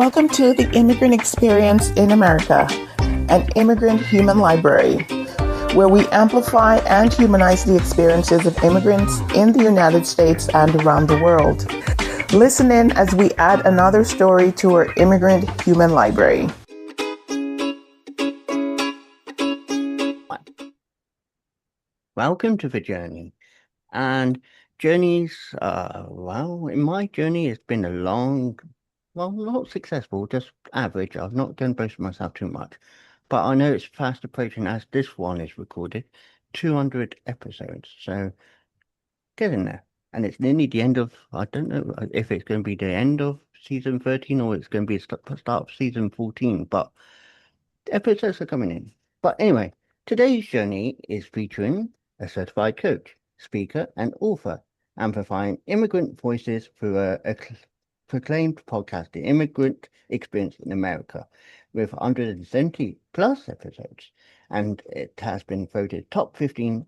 Welcome to the Immigrant Experience in America, an immigrant human library, where we amplify and humanize the experiences of immigrants in the United States and around the world. Listen in as we add another story to our immigrant human library. Welcome to the journey. And journeys, in my journey, it's been a long, not successful, just average. I'm not going to boast myself too much. But I know it's fast approaching as this one is recorded, 200 episodes. So get in there. And it's nearly the end of, I don't know if it's going to be the end of season 13 or it's going to be the start of season 14, but episodes are coming in. But anyway, today's journey is featuring a certified coach, speaker, and author, amplifying immigrant voices through a proclaimed podcast, The Immigrant Experience in America, with 170 plus episodes. And it has been voted top 15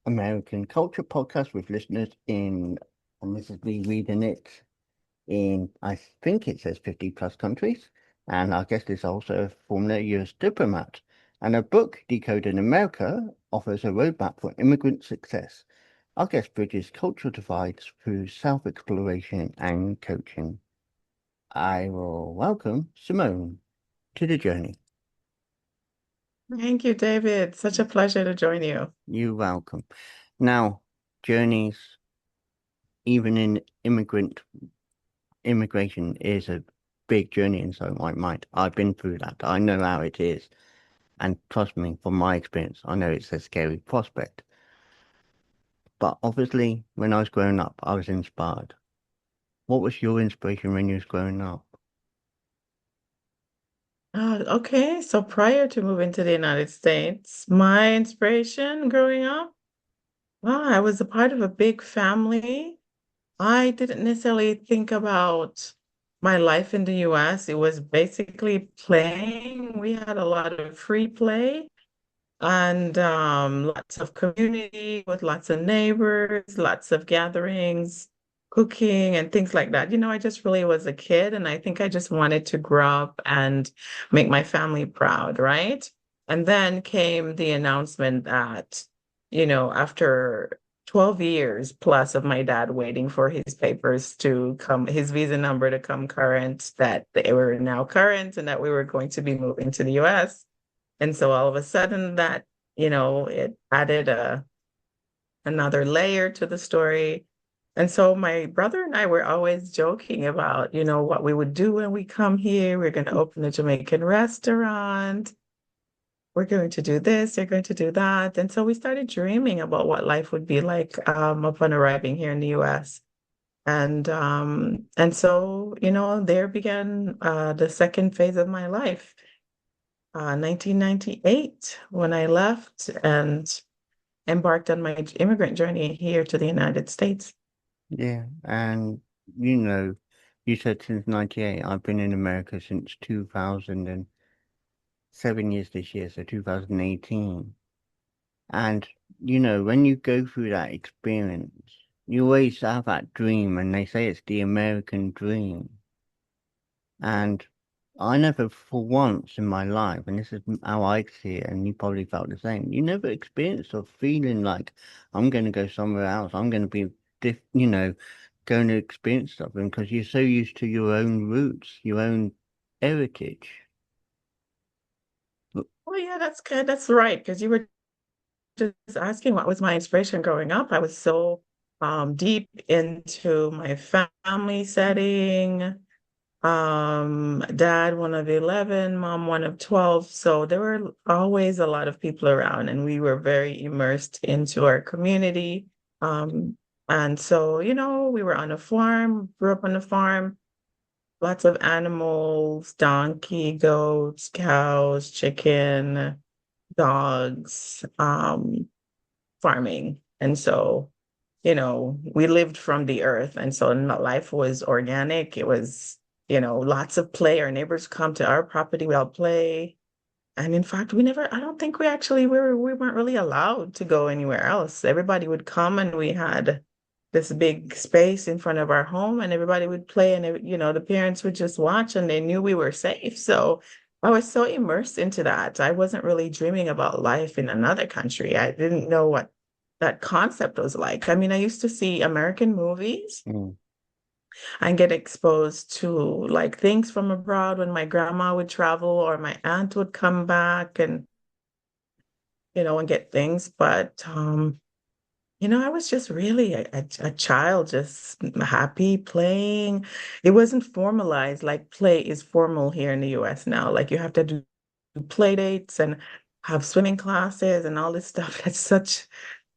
American culture podcast with listeners in, and this is me reading it, in, I think it says 50 plus countries. And our guest is also a former US diplomat. And her book, Decoding America, offers a roadmap for immigrant success. Our guest bridges cultural divides through self-exploration and coaching. I will welcome Simone to the journey. Thank you, David. Such a pleasure to join you. You're welcome. Now, journeys, even in immigration is a big journey inside my mind. I've been through that. I know how it is. And trust me, from my experience, I know it's a scary prospect. But obviously, when I was growing up, I was inspired. What was your inspiration when you was growing up? Okay, so prior to moving to the United States, my inspiration growing up, I was a part of a big family. I didn't necessarily think about my life in the US. It was basically playing. We had a lot of free play and lots of community with lots of neighbors, lots of gatherings, cooking and things like that. I just really was a kid and I think I just wanted to grow up and make my family proud, right? And then came the announcement that, after 12 years plus of my dad waiting for his papers to come, his visa number to come current, that they were now current and that we were going to be moving to the US. And so all of a sudden that, it added another layer to the story. And so my brother and I were always joking about, what we would do when we come here. We're going to open a Jamaican restaurant. We're going to do this, they're going to do that. And so we started dreaming about what life would be like upon arriving here in the US. And so, there began the second phase of my life. 1998 when I left and embarked on my immigrant journey here to the United States. Yeah, and you said since 98, I've been in America since 2007 years this year, so 2018. And, when you go through that experience, you always have that dream, and they say it's the American dream. And I never, for once in my life, and this is how I see it, and you probably felt the same, you never experienced a feeling like I'm going to go somewhere else. I'm going to be, going to experience something because you're so used to your own roots, your own heritage. Oh yeah, that's good. That's right. Because you were just asking what was my inspiration growing up. I was so deep into my family setting. Dad, one of 11, mom, one of 12. So there were always a lot of people around, and we were very immersed into our community. And so, we were on a farm, grew up on a farm, lots of animals, donkey, goats, cows, chicken, dogs, farming. And so, we lived from the earth. And so life was organic. It was lots of play. Our neighbors come to our property, we all play. And in fact, I don't think we weren't really allowed to go anywhere else. Everybody would come and we had this big space in front of our home, and everybody would play, and the parents would just watch, and they knew we were safe. So I was so immersed into that. I wasn't really dreaming about life in another country. I didn't know what that concept was like. I mean, I used to see American movies Mm, and get exposed to like things from abroad when my grandma would travel or my aunt would come back and and get things. But I was just really a child, just happy playing. It wasn't formalized like play is formal here in the US now. Like you have to do play dates and have swimming classes and all this stuff. That's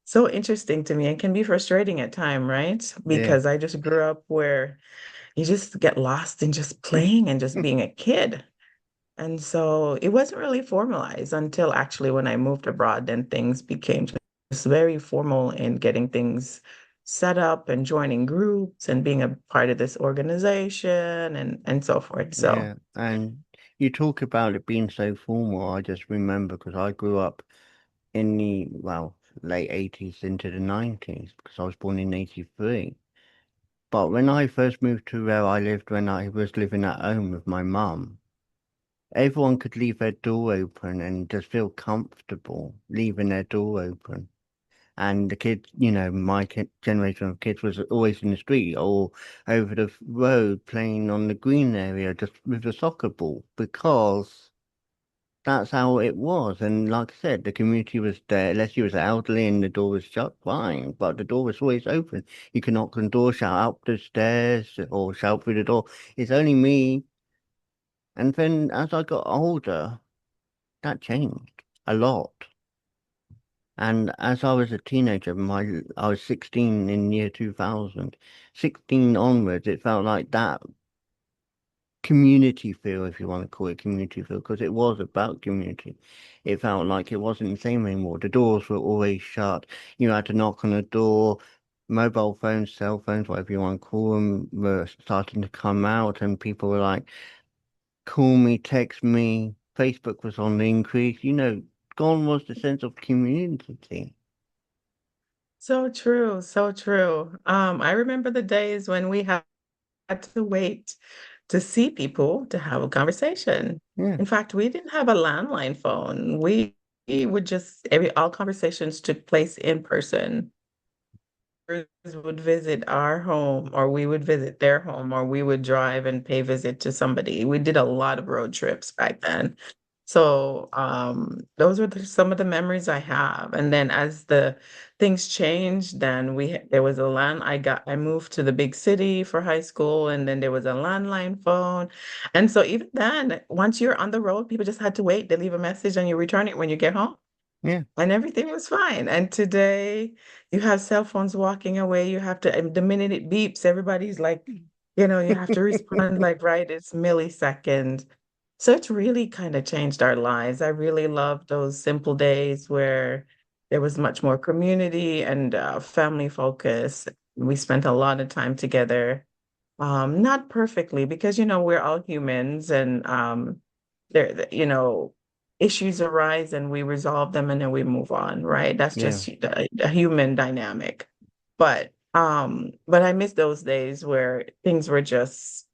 so interesting to me and can be frustrating at time, right? yeah. Because I just grew up where you just get lost in just playing and just being a kid. And so it wasn't really formalized until actually when I moved abroad, then things became just very formal in getting things set up and joining groups and being a part of this organization and so forth. So Yeah, and you talk about it being so formal. I just remember because I grew up in the, well, late 80s into the 90s because I was born in 83. But when I first moved to where I lived when I was living at home with my mum, everyone could leave their door open and just feel comfortable leaving their door open. And the kids, my generation of kids was always in the street or over the road playing on the green area just with a soccer ball because that's how it was. And like I said, the community was there. Unless you was elderly and the door was shut, fine. But the door was always open. You can knock on the door, shout up the stairs or shout through the door. It's only me. And then as I got older, that changed a lot. And as I was a teenager, I was 16 in year 2000. 16 onwards, it felt like that community feel, if you want to call it community feel, because it was about community. It felt like it wasn't the same anymore. The doors were always shut. You had to knock on the door. Mobile phones, cell phones, whatever you want to call them, were starting to come out, and people were like, call me, text me. Facebook was on the increase. Gone was the sense of community. so true, so true. I remember the days when we had to wait to see people to have a conversation. Yeah, In fact, we didn't have a landline phone. We would just all conversations took place in person. Would visit our home, or we would visit their home, or we would drive and pay visit to somebody. We did a lot of road trips back then. So those were some of the memories I have. And then as the things changed, then there was a land. I moved to the big city for high school, and then there was a landline phone. And so even then, once you're on the road, people just had to wait. They leave a message and you return it when you get home yeah. and everything was fine. And today you have cell phones walking away. You have to, and the minute it beeps, everybody's like, you have to respond like right, it's millisecond. So it's really kind of changed our lives. I really love those simple days where there was much more community and family focus. We spent a lot of time together. Not perfectly because we're all humans and issues arise and we resolve them and then we move on, right? That's Yeah. just a human dynamic. But I miss those days where things were just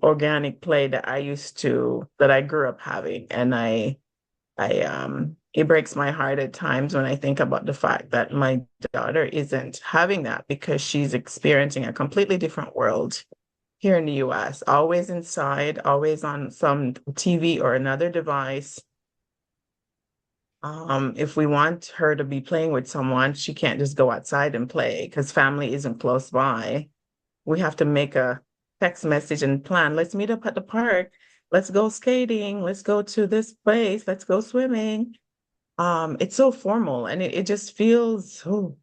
organic play that I grew up having. And it breaks my heart at times when I think about the fact that my daughter isn't having that because she's experiencing a completely different world here in the US, always inside, always on some TV or another device. If we want her to be playing with someone, she can't just go outside and play because family isn't close by. We have to make a text message and plan. Let's meet up at the park. Let's go skating. Let's go to this place. Let's go swimming. It's so formal and it just feels so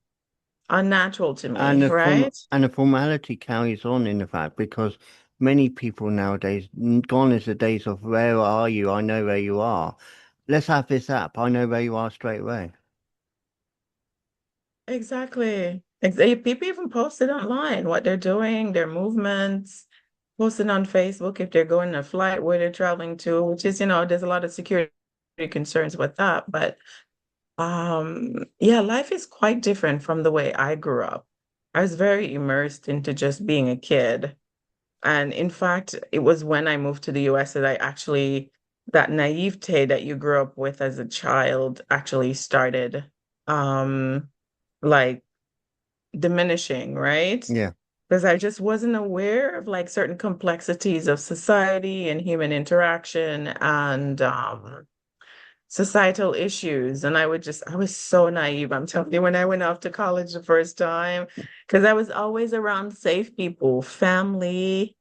unnatural to And me, the right? formality carries on in the fact because many people nowadays, gone is the days of where are you? I know where you are. Let's have this app. I know where you are straight away. Exactly. People even post it online, what they're doing, their movements, posting on Facebook if they're going on a flight where they're traveling to, which is, there's a lot of security concerns with that. But yeah, life is quite different from the way I grew up. I was very immersed into just being a kid. And in fact, it was when I moved to the US that I actually, that naivete that you grew up with as a child actually started like diminishing, right? Yeah, Because I just wasn't aware of like certain complexities of society and human interaction and societal issues. And I was so naive, I'm telling you, when I went off to college the first time, because I was always around safe people, family,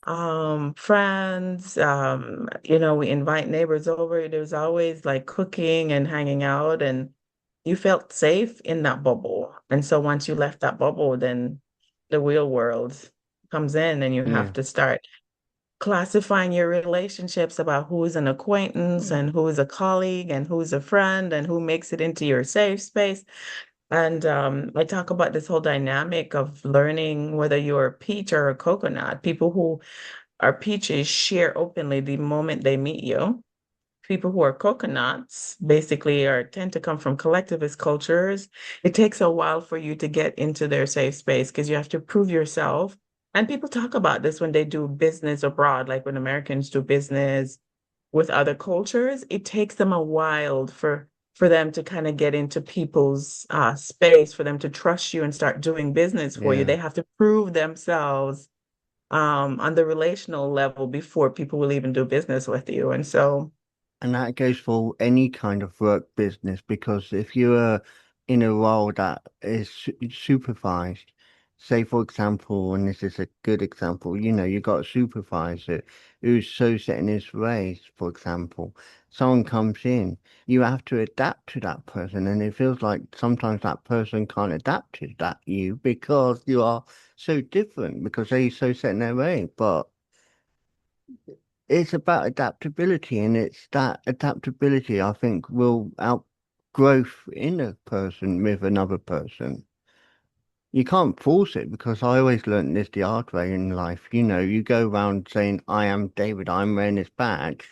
friends, we invite neighbors over. There's always like cooking and hanging out, and you felt safe in that bubble. And so once you left that bubble, then the real world comes in and you have yeah. to start classifying your relationships about who is an acquaintance and who is a colleague and who's a friend and who makes it into your safe space. And I talk about this whole dynamic of learning whether you're a peach or a coconut. People who are peaches share openly the moment they meet you. People who are coconuts basically are tend to come from collectivist cultures. It takes a while for you to get into their safe space because you have to prove yourself. And people talk about this when they do business abroad, like when Americans do business with other cultures. It takes them a while for them to kind of get into people's space, for them to trust you and start doing business for you. Yeah. They have to prove themselves on the relational level before people will even do business with you. And so, And that goes for any kind of work business because if you're in a role that is supervised, say for example, and this is a good example, you got a supervisor who's so set in his ways, for example, someone comes in, you have to adapt to that person, and it feels like sometimes that person can't adapt to that you because you are so different because they're so set in their way. But it's about adaptability, and it's that adaptability I think will outgrowth in a person with another person. You can't force it because I always learned this the hard way in life. You go around saying, I am David, I'm wearing this badge.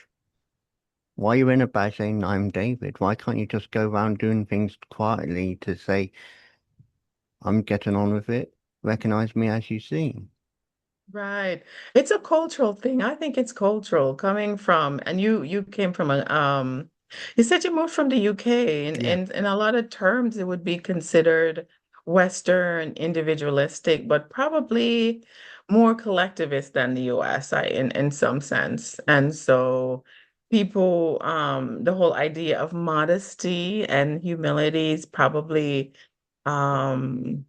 Why are you wearing a badge saying I'm David? Why can't you just go around doing things quietly to say, I'm getting on with it, recognize me as you see? right. It's a cultural thing. I think it's cultural coming from, and you came from you said you moved from the UK, and Yeah, in a lot of terms it would be considered Western individualistic, but probably more collectivist than the US, in some sense. And so people, the whole idea of modesty and humility is probably um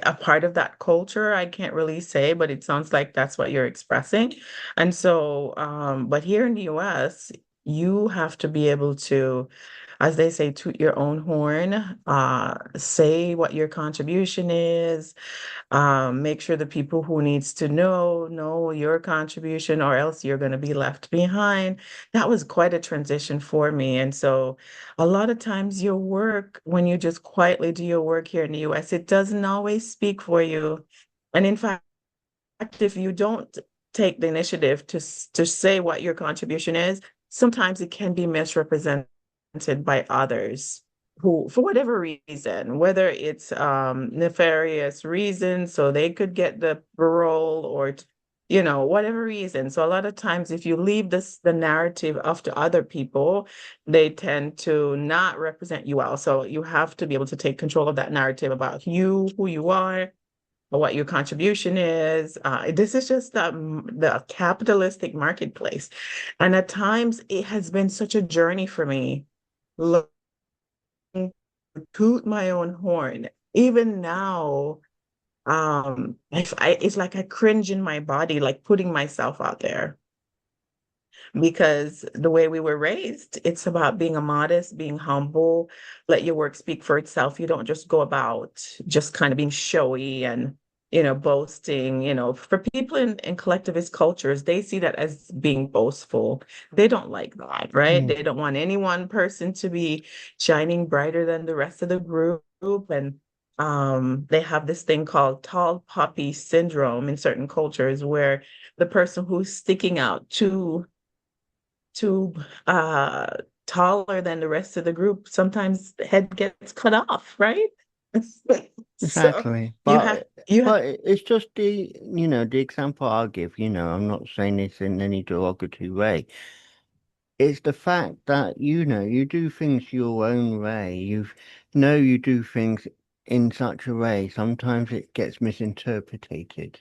a part of that culture. I can't really say, but it sounds like that's what you're expressing. And so, but here in the US, you have to be able to, as they say, toot your own horn, say what your contribution is, make sure the people who needs to know your contribution, or else you're going to be left behind. That was quite a transition for me. And so a lot of times your work, when you just quietly do your work here in the US, it doesn't always speak for you. And in fact, if you don't take the initiative to say what your contribution is, sometimes it can be misrepresented by others who, for whatever reason, whether it's nefarious reasons, so they could get the role or whatever reason. So a lot of times if you leave the narrative up to other people, they tend to not represent you well. So you have to be able to take control of that narrative about you, who you are, or what your contribution is. This is just the capitalistic marketplace. And at times it has been such a journey for me learning to toot my own horn. Even now, it's like I cringe in my body, like putting myself out there because the way we were raised, it's about being a modest, being humble, let your work speak for itself. You don't just go about just kind of being showy and, boasting. For people in collectivist cultures, they see that as being boastful. They don't like that, right? yeah, They don't want any one person to be shining brighter than the rest of the group. And they have this thing called tall poppy syndrome in certain cultures where the person who's sticking out too uh taller than the rest of the group, sometimes the head gets cut off, right? So Exactly. you have you have It's just the example I'll give, I'm not saying this in any derogatory way. It's the fact that, you do things your own way. You do things in such a way. Sometimes it gets misinterpreted.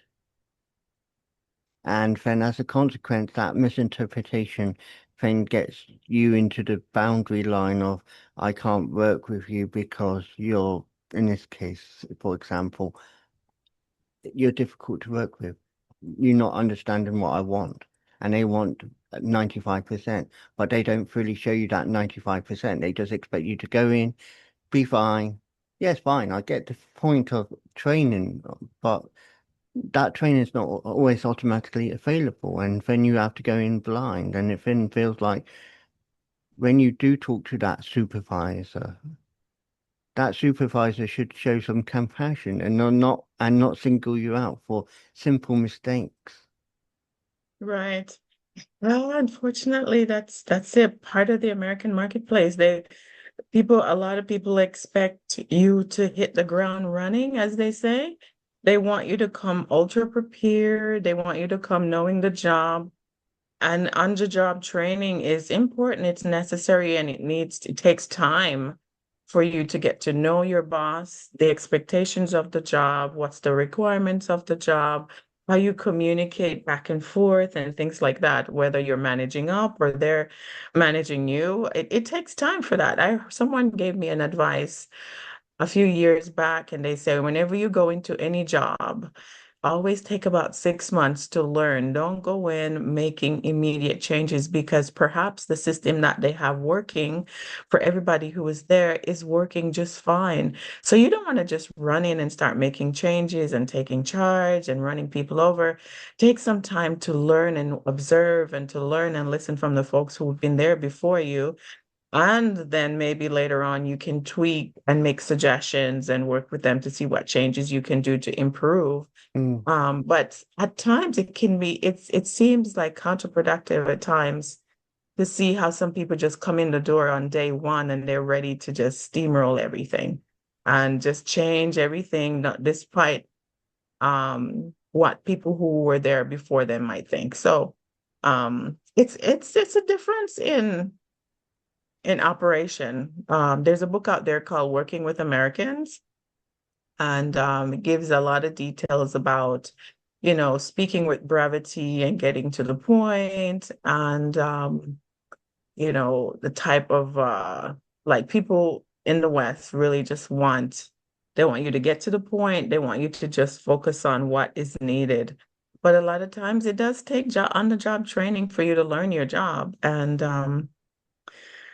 And then as a consequence, that misinterpretation then gets you into the boundary line of, I can't work with you because you're, in this case, for example, you're difficult to work with. You're not understanding what I want. And they want 95%, but they don't fully show you that 95%. They just expect you to go in, be fine. Yes, fine. I get the point of training, but that training is not always automatically available. And then you have to go in blind. And it then feels like when you do talk to that supervisor should show some compassion and not single you out for simple mistakes. right. Well, unfortunately, that's a part of the American marketplace. A lot of people expect you to hit the ground running, as they say. They want you to come ultra prepared. They want you to come knowing the job. And on-the-job training is important. It's necessary and it takes time for you to get to know your boss, the expectations of the job, what's the requirements of the job, how you communicate back and forth and things like that, whether you're managing up or they're managing you. It takes time for that. Someone gave me an advice a few years back, and they say whenever you go into any job, always take about 6 months to learn. Don't go in making immediate changes because perhaps the system that they have working for everybody who is there is working just fine. So you don't want to just run in and start making changes and taking charge and running people over. Take some time to learn and observe and to learn and listen from the folks who have been there before you, and then maybe later on you can tweak and make suggestions and work with them to see what changes you can do to improve. Mm, But at times it seems like counterproductive at times to see how some people just come in the door on day one and they're ready to just steamroll everything and just change everything, despite what people who were there before them might think. So it's a difference in operation. There's a book out there called Working with Americans, and it gives a lot of details about, speaking with brevity and getting to the point, and the type of like people in the West really just they want you to get to the point. They want you to just focus on what is needed. But a lot of times it does take on the job training for you to learn your job. And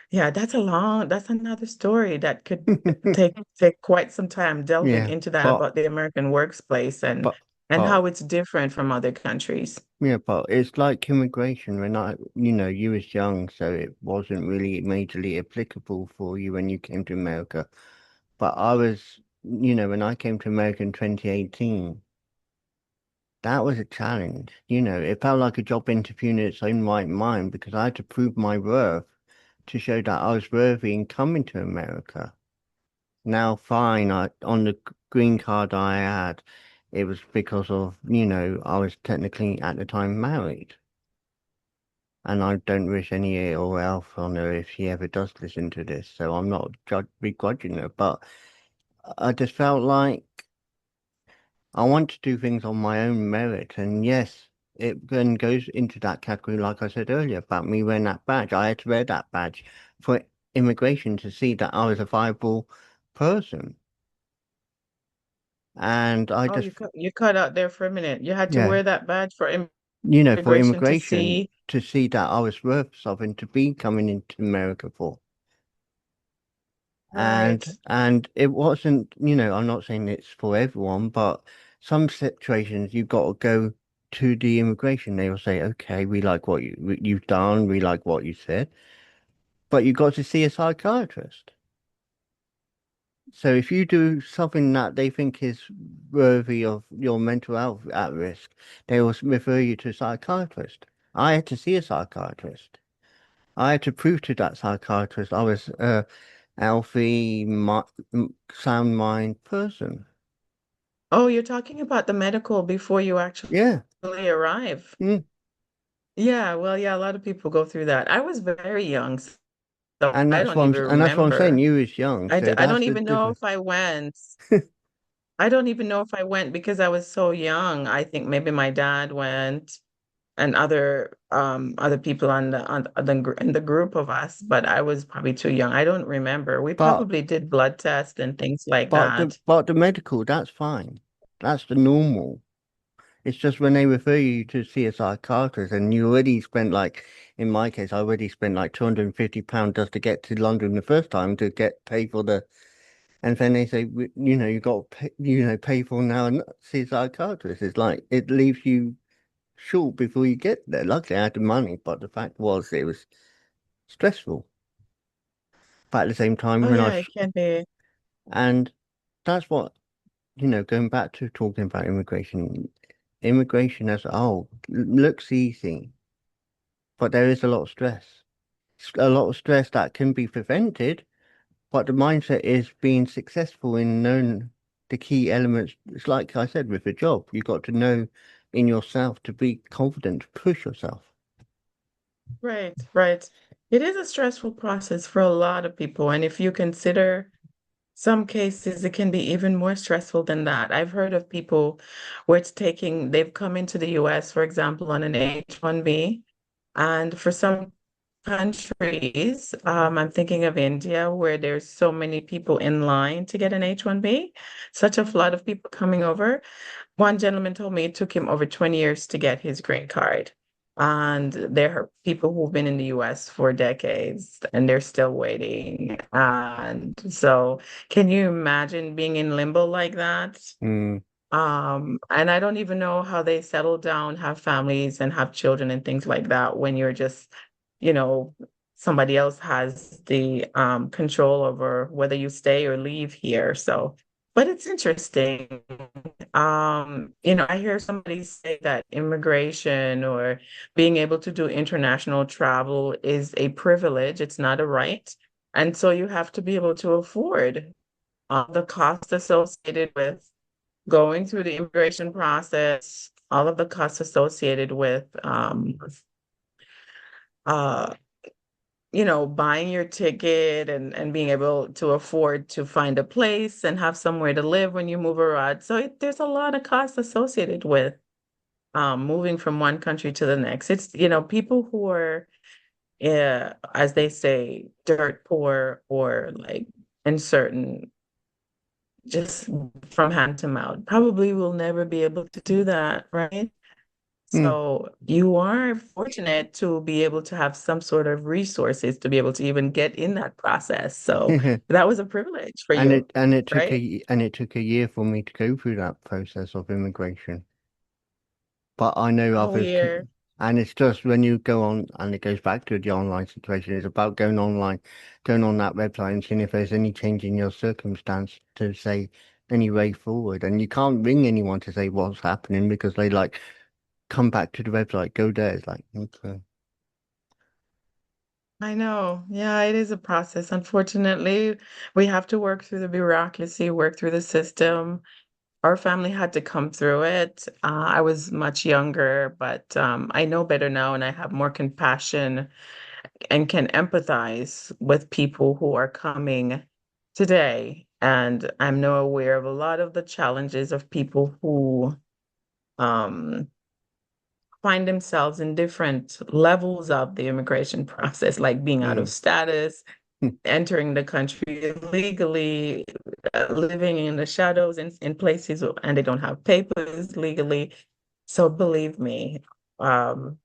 yeah, that's another story that could mm. take quite some time delving Yeah, into that but about the American workplace and but and but how it's different from other countries. yeah, but it's like immigration when you was young, so it wasn't really majorly applicable for you when you came to America. But when I came to America in 2018, that was a challenge. It felt like a job interview in its own right mind because I had to prove my worth to show that I was worthy in coming to America. Now, fine, on the green card I had, it was because of, I was technically at the time married. And I don't wish any ill health on her if she ever does listen to this. So I'm not begrudging her, but I just felt like I want to do things on my own merit. And yes, it then goes into that category, like I said earlier, about me wearing that badge. I had to wear that badge for immigration to see that I was a viable person. And I Oh, just, you cut out there for a minute. You had to yeah, wear that badge for for immigration to immigration see. to see that I was worth something to be coming into America for. Right. And it wasn't, I'm not saying it's for everyone, but some situations you've got to go to the immigration. They will say, okay, we like you've done, we like what you said, but you got to see a psychiatrist. So if you do something that they think is worthy of your mental health at risk, they will refer you to a psychiatrist. I had to see a psychiatrist. I had to prove to that psychiatrist I was healthy, sound mind person. Oh, you're talking about the medical before you actually Yeah. arrive. Mm. Yeah, well, yeah, a lot of people go through that. I was very young, so And I that's don't what even and that's what I'm saying. remember. You was young, so I that's don't the even know difference. if I went. I don't even know if I went because I was so young. I think maybe my dad went and other people in the group of us, but I was probably too young. I don't remember. We But probably did blood tests and things like that. the medical, that's fine. That's the normal. It's just when they refer you to see a psychiatrist and you already spent like, in my case, I already spent like £250 just to get to London the first time to get pay for the, and then they say, you got to pay, pay for now and see a psychiatrist." It's like it leaves you short before you get there. Luckily, I had the money, but the fact was it was stressful. But at the same time, Oh yeah, it can be. and that's what, going back to talking about immigration, immigration as a whole looks easy, but there is a lot of stress. A lot of stress that can be prevented, but the mindset is being successful in knowing the key elements. It's like I said with the job, you got to know in yourself to be confident, to push yourself. Right, right. It is a stressful process for a lot of people. And if you consider some cases, it can be even more stressful than that. I've heard of people where they've come into the US, for example, on an H-1B. And for some countries, I'm thinking of India, where there's so many people in line to get an H-1B, such a flood of people coming over. One gentleman told me it took him over 20 years to get his green card. And there are people who've been in the US for decades and they're still waiting. And so, can you imagine being in limbo like that? Mm, And I don't even know how they settle down, have families and have children and things like that when you're just, you know, somebody else has the control over whether you stay or leave here. So, but it's interesting. I hear somebody say that immigration or being able to do international travel is a privilege, it's not a right. And so you have to be able to afford the cost associated with going through the immigration process, all of the costs associated with uh buying your ticket and being able to afford to find a place and have somewhere to live when you move abroad. So there's a lot of costs associated with moving from one country to the next. It's, people who are, as they say, dirt poor or like in certain, just from hand to mouth, probably will never be able to do that, right? mm. So you are fortunate to be able to have some sort of resources to be able to even get in that process. So that was a privilege for And you, it right? took a year for me to go through that process of immigration. But I know Oh, others yeah. can, and it's just when you go on, and it goes back to the online situation. It's about going online, going on that website and seeing if there's any change in your circumstance to say any way forward. And you can't ring anyone to say what's happening because they like come back to the website, go there. It's like, okay. I know. Yeah, it is a process. Unfortunately, we have to work through the bureaucracy, work through the system. Our family had to come through it. I was much younger, but I know better now and I have more compassion and can empathize with people who are coming today. And I'm now aware of a lot of the challenges of people who um, find themselves in different levels of the immigration process, like being out of Mm. status, entering the country illegally, living in the shadows in places and they don't have papers legally. So believe me, um,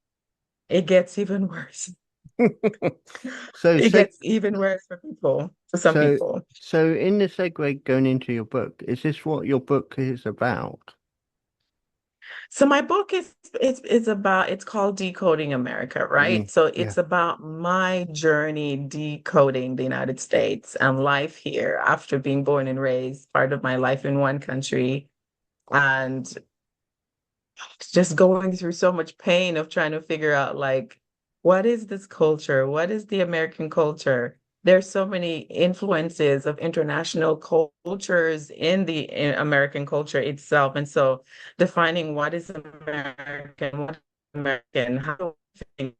it gets even worse. So, It seg gets even worse for some so, people. so in the segue going into your book, is this what your book is about? So my book it's called Decoding America, right? Mm, So yeah. it's about my journey decoding the United States and life here after being born and raised, part of my life in one country, and just going through so much pain of trying to figure out like what is this culture? What is the American culture? there's so many influences of international cultures in American culture itself. And so defining what is American, what is American, how do we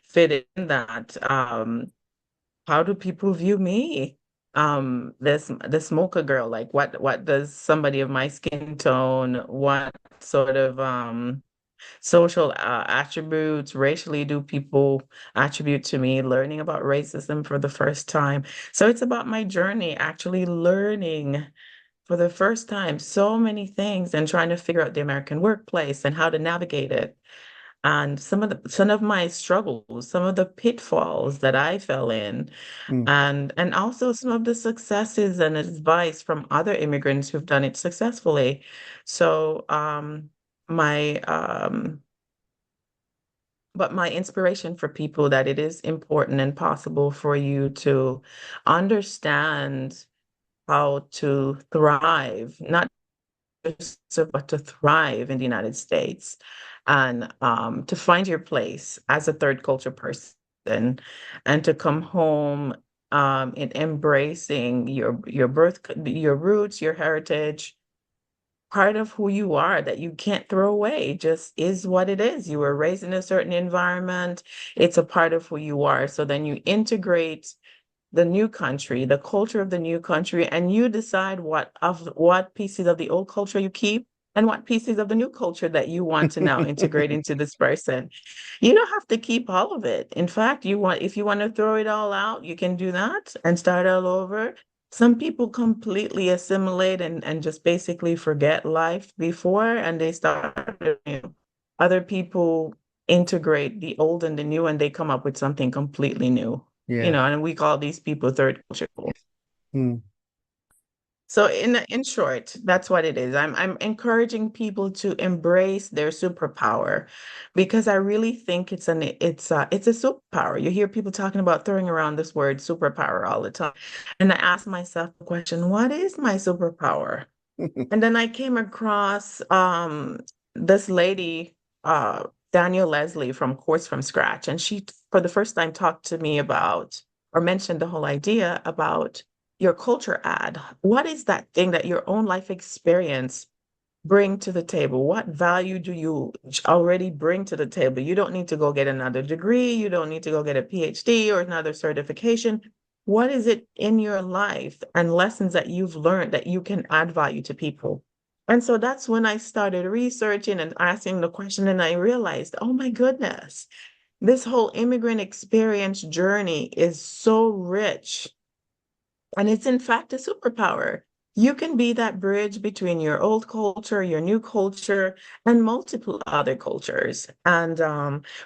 fit in that? How do people view me? The smoker girl, like what does somebody of my skin tone, what sort of social attributes racially do people attribute to me, learning about racism for the first time. So it's about my journey, actually learning for the first time so many things and trying to figure out the American workplace and how to navigate it. And some of my struggles, some of the pitfalls that I fell in, Mm, and also some of the successes and advice from other immigrants who've done it successfully. So my but my inspiration for people that it is important and possible for you to understand how to thrive, not just but to thrive in the United States and to find your place as a third culture person and to come home in embracing your roots, your heritage, part of who you are that you can't throw away. It just is what it is. You were raised in a certain environment. It's a part of who you are. So then you integrate the new country, the culture of the new country, and you decide what pieces of the old culture you keep and what pieces of the new culture that you want to now integrate into this person. You don't have to keep all of it. In fact, if you want to throw it all out, you can do that and start all over. Some people completely assimilate and just basically forget life before and they start new. Other people integrate the old and the new and they come up with something completely new, yeah. and we call these people third culture people. Mm. So in short, that's what it is. I'm encouraging people to embrace their superpower because I really think it's a superpower. You hear people talking about throwing around this word superpower all the time. And I ask myself the question, what is my superpower? And then I came across this lady, Daniel Leslie from Course from Scratch, and she, for the first time, talked to me about or mentioned the whole idea about your culture ad. What is that thing that your own life experience bring to the table? What value do you already bring to the table? You don't need to go get another degree. You don't need to go get a PhD or another certification. What is it in your life and lessons that you've learned that you can add value to people? And so that's when I started researching and asking the question, and I realized, oh my goodness, this whole immigrant experience journey is so rich and it's in fact a superpower. You can be that bridge between your old culture, your new culture, and multiple other cultures. And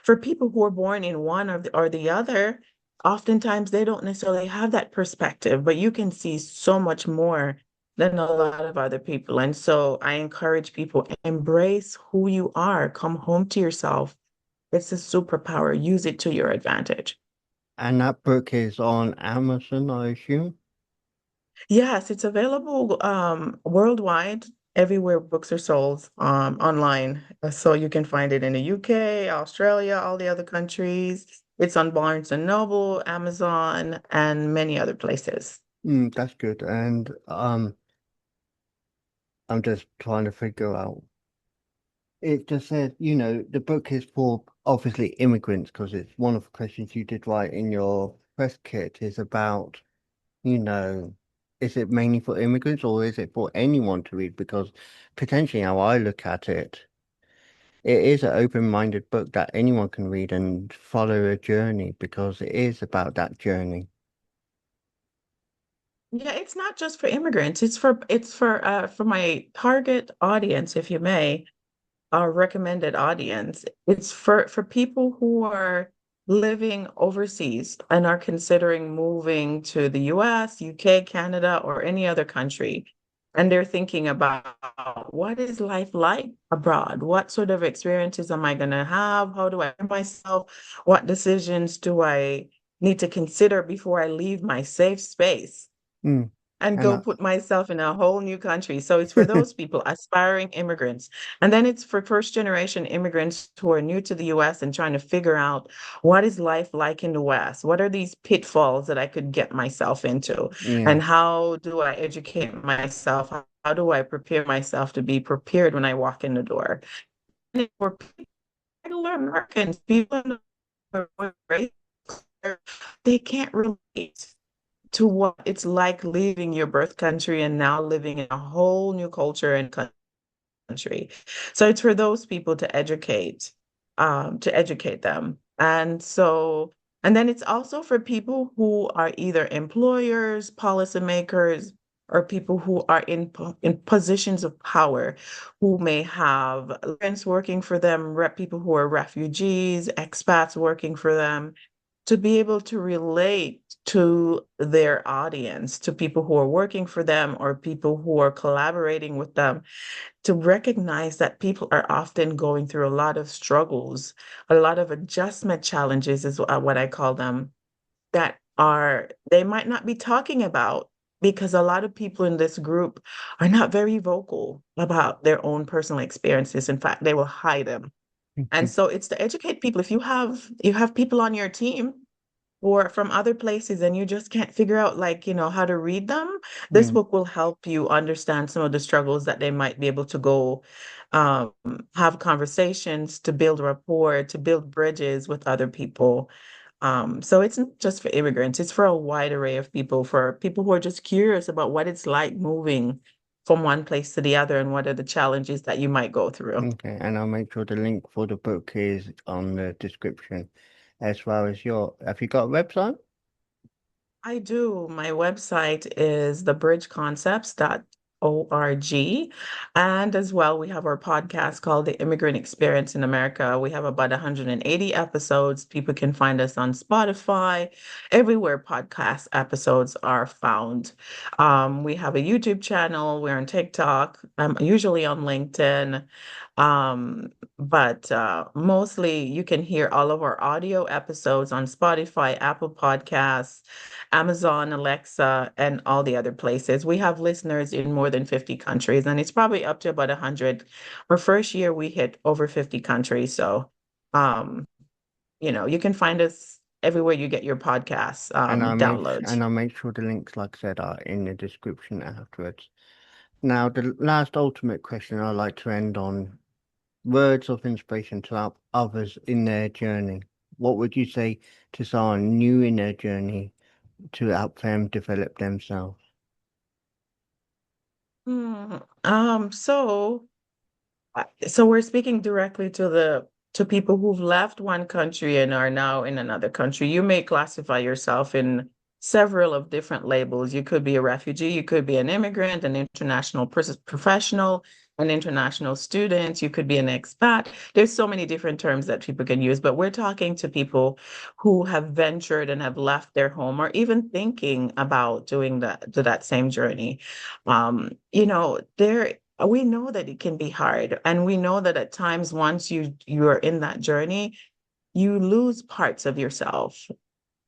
for people who are born in one or the other, oftentimes they don't necessarily have that perspective, but you can see so much more than a lot of other people. And so I encourage people, embrace who you are, come home to yourself. It's a superpower. Use it to your advantage. And that book is on Amazon, I assume. Yes, it's available worldwide, everywhere books are sold online. So you can find it in the UK, Australia, all the other countries. It's on Barnes and Noble, Amazon, and many other places. Mm, that's good. And I'm just trying to figure out. It just says, the book is for obviously immigrants because it's one of the questions you did write in your press kit is about, you know, is it mainly for immigrants or is it for anyone to read? Because potentially how I look at it, it is an open-minded book that anyone can read and follow a journey because it is about that journey. Yeah, it's not just for immigrants. It's for my target audience, if you may. Our recommended audience. It's for people who are living overseas and are considering moving to the US, UK, Canada, or any other country. And they're thinking about what is life like abroad? What sort of experiences am I going to have? How do I myself? What decisions do I need to consider before I leave my safe space? Mm, and And go put myself in a whole new country. So it's for those people, aspiring immigrants. And then it's for first generation immigrants who are new to the US and trying to figure out what is life like in the West? What are these pitfalls that I could get myself into? yeah, And how do I educate myself? How do I prepare myself to be prepared when I walk in the door? And for regular Americans, people in the they can't relate to what it's like leaving your birth country and now living in a whole new culture and country. So it's for those people to educate them. And then it's also for people who are either employers, policymakers, or people who are in positions of power, who may have friends working for them, people who are refugees, expats working for them, to be able to relate to their audience, to people who are working for them or people who are collaborating with them, to recognize that people are often going through a lot of struggles, a lot of adjustment challenges is what I call them, that are they might not be talking about because a lot of people in this group are not very vocal about their own personal experiences. In fact, they will hide them. And so it's to educate people. If you have people on your team or from other places and you just can't figure out how to read them, this mm, book will help you understand some of the struggles that they might be able to go um, have conversations to build rapport, to build bridges with other people. So it's not just for immigrants, it's for a wide array of people, for people who are just curious about what it's like moving from one place to the other and what are the challenges that you might go through. okay. And I'll make sure the link for the book is on the description, as well as your. Have you got a website? I do. My website is thebridgeconcepts.org. And as well, we have our podcast called The Immigrant Experience in America. We have about 180 episodes. People can find us on Spotify, everywhere podcast episodes are found. We have a YouTube channel. We're on TikTok. I'm usually on LinkedIn. But mostly you can hear all of our audio episodes on Spotify, Apple Podcasts, Amazon, Alexa, and all the other places. We have listeners in more than 50 countries, and it's probably up to about 100. Our first year, we hit over 50 countries. So, um, you can find us everywhere you get your podcasts downloads. And I'll make sure the links, like I said, are in the description afterwards. Now, the last ultimate question I like to end on: words of inspiration to help others in their journey. What would you say to someone new in their journey to help them develop themselves? Hmm. So we're speaking directly to people who've left one country and are now in another country. You may classify yourself in several of different labels. You could be a refugee, you could be an immigrant, an international professional, an international student, you could be an expat. There's so many different terms that people can use, but we're talking to people who have ventured and have left their home or even thinking about doing that same journey. There we know that it can be hard, and we know that at times once you are in that journey, you lose parts of yourself,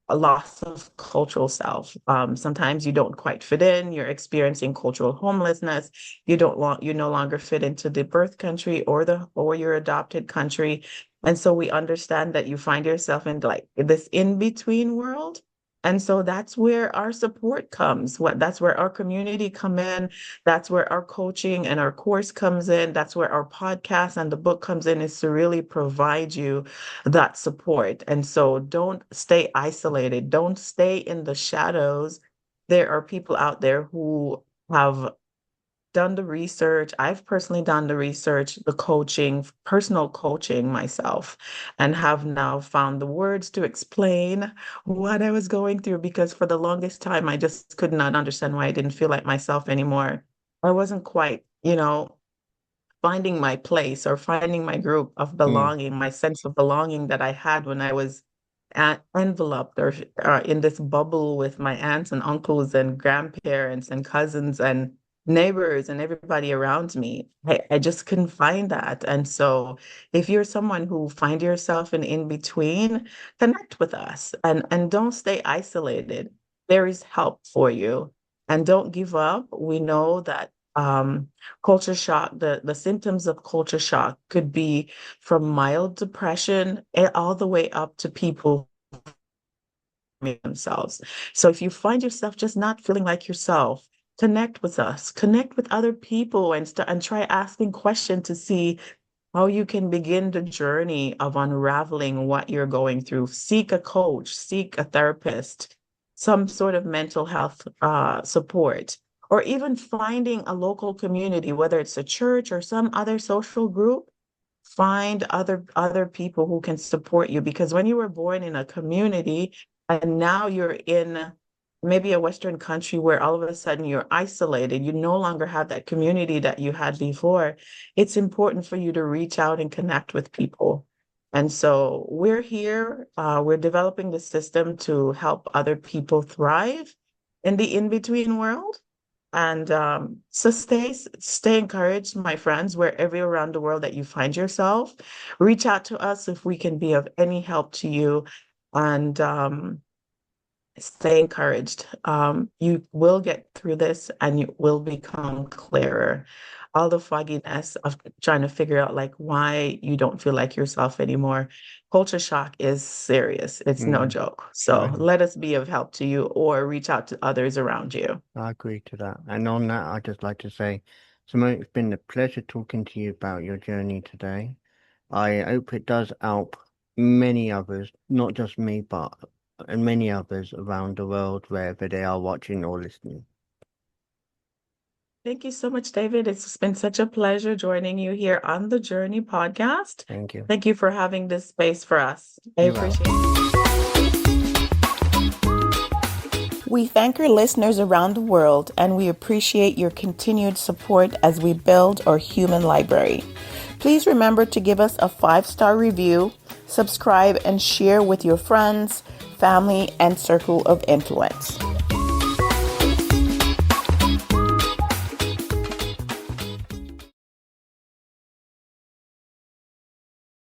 a loss of cultural self. Sometimes you don't quite fit in, you're experiencing cultural homelessness, you no longer fit into the birth country or your adopted country. And so we understand that you find yourself in like this in-between world. And so that's where our support comes. That's where our community come in. That's where our coaching and our course comes in. That's where our podcast and the book comes in, is to really provide you that support. And so don't stay isolated. Don't stay in the shadows. There are people out there who have done the research. I've personally done the research, the coaching, personal coaching myself, and have now found the words to explain what I was going through, because for the longest time, I just could not understand why I didn't feel like myself anymore. I wasn't quite, finding my place or finding my group of Mm, belonging, my sense of belonging that I had when I was enveloped or in this bubble with my aunts and uncles and grandparents and cousins and neighbors and everybody around me. I just couldn't find that. And so if you're someone who find yourself in between, connect with us and don't stay isolated. There is help for you. and don't give up. We know that culture shock, the symptoms of culture shock could be from mild depression all the way up to people themselves. So if you find yourself just not feeling like yourself, connect with us, connect with other people, and try asking questions to see how you can begin the journey of unraveling what you're going through. Seek a coach, seek a therapist, some sort of mental health support, or even finding a local community, whether it's a church or some other social group. Find other people who can support you, because when you were born in a community and now you're in maybe a Western country where all of a sudden you're isolated, you no longer have that community that you had before, it's important for you to reach out and connect with people. And so we're here, we're developing the system to help other people thrive in the in-between world. And so stay encouraged, my friends, wherever around the world that you find yourself. Reach out to us if we can be of any help to you. And stay encouraged. You will get through this and you will become clearer. All the fogginess of trying to figure out like why you don't feel like yourself anymore. Culture shock is serious. It's no Mm, joke. So let us be of help to you or reach out to others around you. I agree to that. And on that, I'd just like to say, Simone, it's been a pleasure talking to you about your journey today. I hope it does help many others, not just me, but and many others around the world, wherever they are watching or listening. Thank you so much, David. It's been such a pleasure joining you here on the Journey podcast. Thank you. Thank you for having this space for us. I You're appreciate welcome. it. We thank our listeners around the world, and we appreciate your continued support as we build our human library. Please remember to give us a 5-star review, subscribe, and share with your friends, family, and circle of influence.